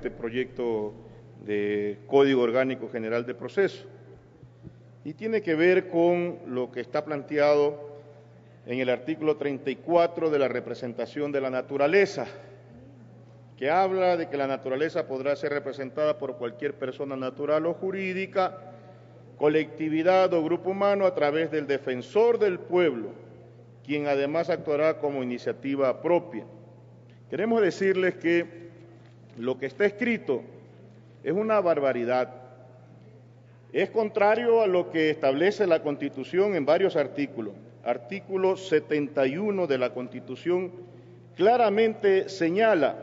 este proyecto de Código Orgánico General de Proceso. Y tiene que ver con lo que está planteado en el artículo 34 de la representación de la naturaleza, que habla de que la naturaleza podrá ser representada por cualquier persona natural o jurídica, colectividad o grupo humano a través del defensor del pueblo, quien además actuará como iniciativa propia. Queremos decirles que lo que está escrito es una barbaridad. Es contrario a lo que establece la Constitución en varios artículos. Artículo 71 de la Constitución claramente señala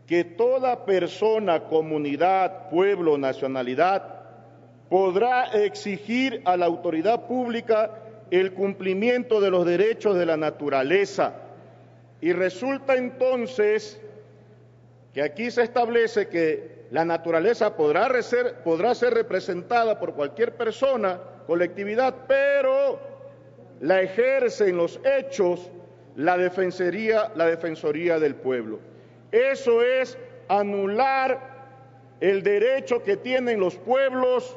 que toda persona, comunidad, pueblo, nacionalidad podrá exigir a la autoridad pública el cumplimiento de los derechos de la naturaleza. Y resulta entonces que aquí se establece que la naturaleza podrá ser representada por cualquier persona, colectividad, pero la ejerce en los hechos la Defensoría del Pueblo. Eso es anular el derecho que tienen los pueblos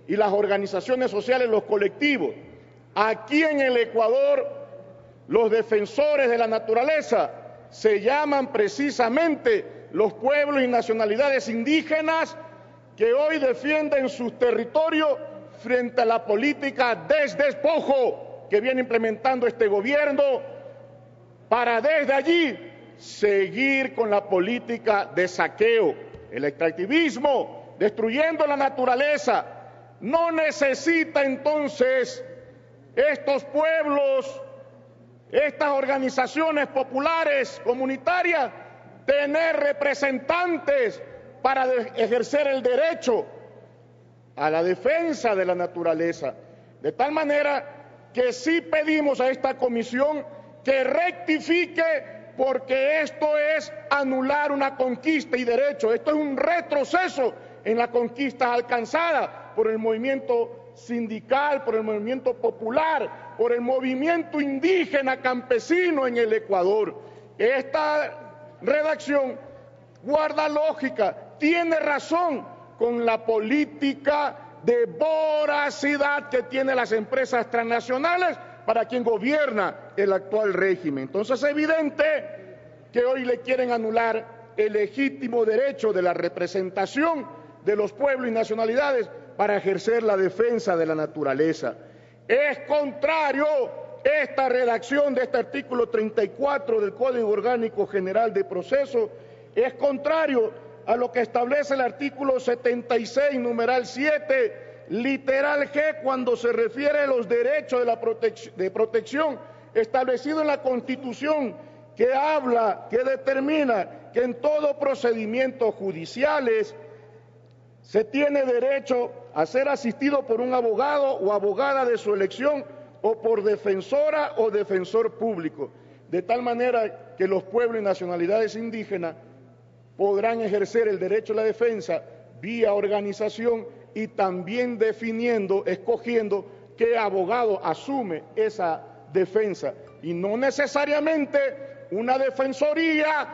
y las organizaciones sociales, los colectivos. Aquí en el Ecuador, los defensores de la naturaleza se llaman precisamente los pueblos y nacionalidades indígenas que hoy defienden sus territorios frente a la política despojo que viene implementando este gobierno para desde allí seguir con la política de saqueo, el extractivismo, destruyendo la naturaleza. No necesita entonces estos pueblos, estas organizaciones populares, comunitarias, tener representantes para ejercer el derecho a la defensa de la naturaleza. De tal manera que sí pedimos a esta comisión que rectifique, porque esto es anular una conquista y derecho, esto es un retroceso en la conquista alcanzada por el movimiento sindical, por el movimiento popular, por el movimiento indígena campesino en el Ecuador. Esta redacción guarda lógica, tiene razón con la política de voracidad que tienen las empresas transnacionales para quien gobierna el actual régimen. Entonces es evidente que hoy le quieren anular el legítimo derecho de la representación de los pueblos y nacionalidades para ejercer la defensa de la naturaleza. Es contrario esta redacción de este artículo 34 del Código Orgánico General de Proceso, es contrario a lo que establece el artículo 76, numeral 7, literal G, cuando se refiere a los derechos de protección establecido en la Constitución, que habla, que determina que en todo procedimiento judiciales se tiene derecho a ser asistido por un abogado o abogada de su elección o por defensora o defensor público, de tal manera que los pueblos y nacionalidades indígenas podrán ejercer el derecho a la defensa vía organización y también definiendo, escogiendo qué abogado asume esa defensa, y no necesariamente una defensoría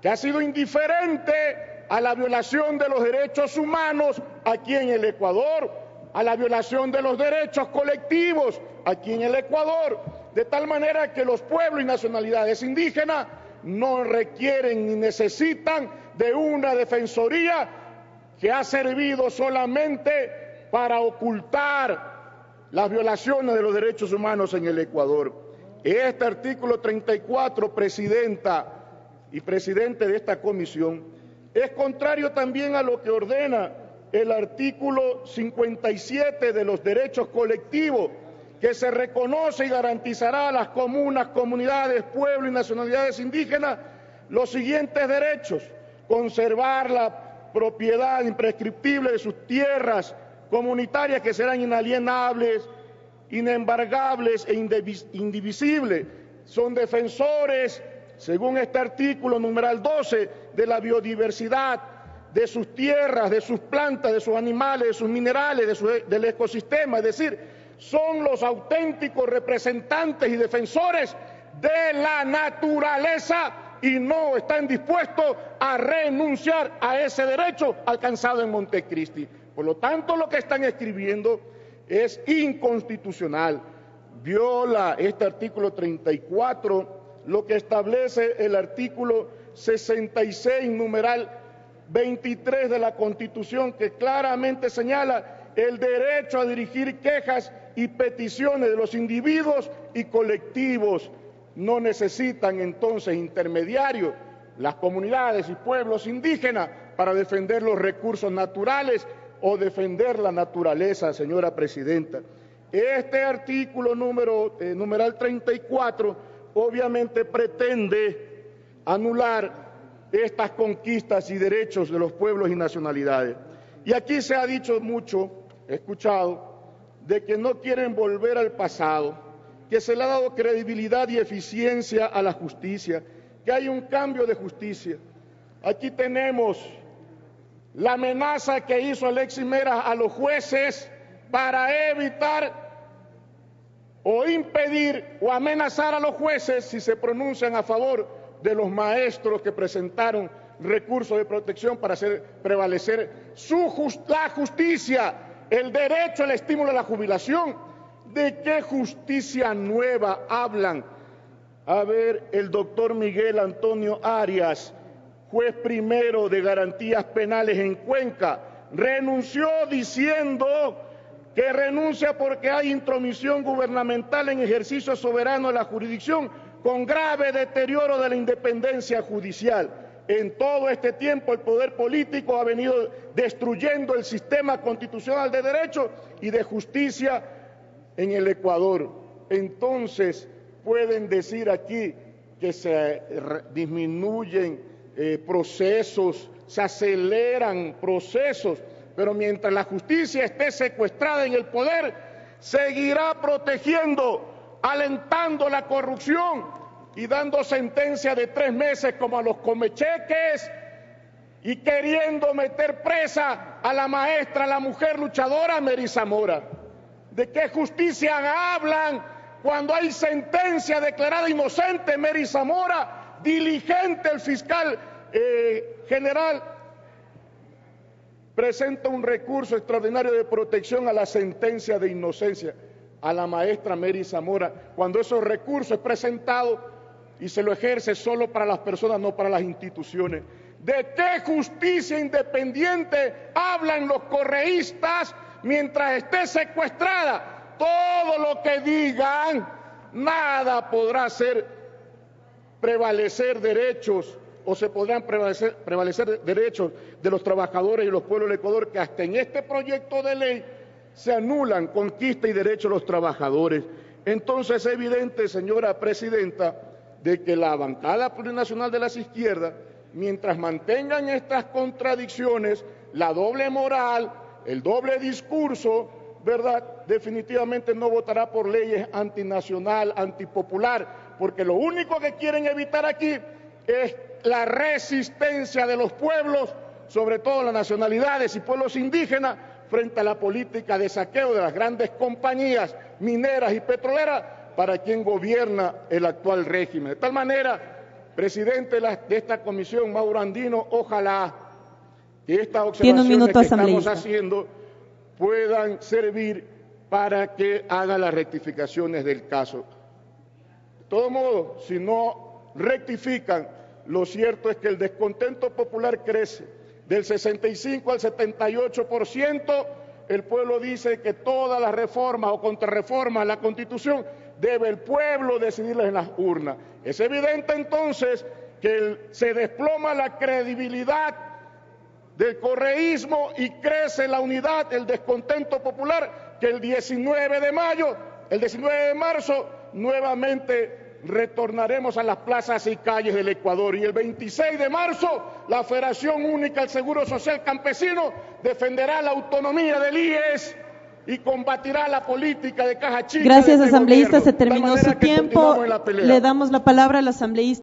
que ha sido indiferente a la violación de los derechos humanos aquí en el Ecuador, a la violación de los derechos colectivos aquí en el Ecuador, de tal manera que los pueblos y nacionalidades indígenas no requieren ni necesitan de una defensoría que ha servido solamente para ocultar las violaciones de los derechos humanos en el Ecuador. Este artículo 34, presidenta y presidente de esta comisión, es contrario también a lo que ordena el artículo 57 de los derechos colectivos, que se reconoce y garantizará a las comunas, comunidades, pueblos y nacionalidades indígenas los siguientes derechos: conservar la propiedad imprescriptible de sus tierras comunitarias, que serán inalienables, inembargables e indivisibles. Son defensores, según este artículo numeral 12, de la biodiversidad, de sus tierras, de sus plantas, de sus animales, de sus minerales, del ecosistema, es decir, son los auténticos representantes y defensores de la naturaleza y no están dispuestos a renunciar a ese derecho alcanzado en Montecristi. Por lo tanto, lo que están escribiendo es inconstitucional. Viola este artículo 34, lo que establece el artículo 66, numeral 23 de la Constitución, que claramente señala el derecho a dirigir quejas y peticiones de los individuos y colectivos. No necesitan entonces intermediarios las comunidades y pueblos indígenas para defender los recursos naturales o defender la naturaleza, señora presidenta. Este artículo numeral 34 obviamente pretende anular estas conquistas y derechos de los pueblos y nacionalidades. Y aquí se ha dicho mucho, he escuchado, de que no quieren volver al pasado, que se le ha dado credibilidad y eficiencia a la justicia, que hay un cambio de justicia. Aquí tenemos la amenaza que hizo Alexis Mera a los jueces para evitar o impedir o amenazar a los jueces si se pronuncian a favor de los maestros que presentaron recursos de protección para hacer prevalecer la justicia, el derecho al estímulo a la jubilación. ¿De qué justicia nueva hablan? A ver, el doctor Miguel Antonio Arias, juez primero de garantías penales en Cuenca, renunció diciendo que renuncia porque hay intromisión gubernamental en ejercicio soberano de la jurisdicción con grave deterioro de la independencia judicial. En todo este tiempo el poder político ha venido destruyendo el sistema constitucional de derecho y de justicia en el Ecuador. Entonces pueden decir aquí que se disminuyen procesos, se aceleran procesos, pero mientras la justicia esté secuestrada en el poder, seguirá protegiendo, alentando la corrupción y dando sentencia de 3 meses como a los comecheques y queriendo meter presa a la maestra, a la mujer luchadora Mary Zamora. ¿De qué justicia hablan cuando hay sentencia declarada inocente Mary Zamora? Diligente el fiscal general presenta un recurso extraordinario de protección a la sentencia de inocencia a la maestra Mary Zamora, cuando esos recursos es presentado y se lo ejerce solo para las personas, no para las instituciones. ¿De qué justicia independiente hablan los correístas mientras esté secuestrada? Todo lo que digan, nada podrá hacer prevalecer derechos o se podrán prevalecer derechos de los trabajadores y los pueblos del Ecuador, que hasta en este proyecto de ley se anulan conquista y derechos de los trabajadores. Entonces es evidente, señora presidenta, de que la bancada plurinacional de las izquierdas, mientras mantengan estas contradicciones, la doble moral, el doble discurso, ¿verdad?, definitivamente no votará por leyes antinacional, antipopular, porque lo único que quieren evitar aquí es la resistencia de los pueblos, sobre todo las nacionalidades y pueblos indígenas, frente a la política de saqueo de las grandes compañías mineras y petroleras para quien gobierna el actual régimen. De tal manera, presidente de esta comisión, Mauro Andino, ojalá que estas observaciones que estamos haciendo puedan servir para que haga las rectificaciones del caso. De todo modo, si no rectifican, lo cierto es que el descontento popular crece del 65 al 78%. El pueblo dice que todas las reformas o contrarreformas a la Constitución debe el pueblo decidirlas en las urnas. Es evidente entonces que se desploma la credibilidad del correísmo y crece la unidad, el descontento popular, que el 19 de marzo, nuevamente retornaremos a las plazas y calles del Ecuador. Y el 26 de marzo, la Federación Única del Seguro Social Campesino defenderá la autonomía del IES y combatirá la política de caja chica. Gracias, asambleísta. Se terminó su tiempo. Le damos la palabra al asambleísta.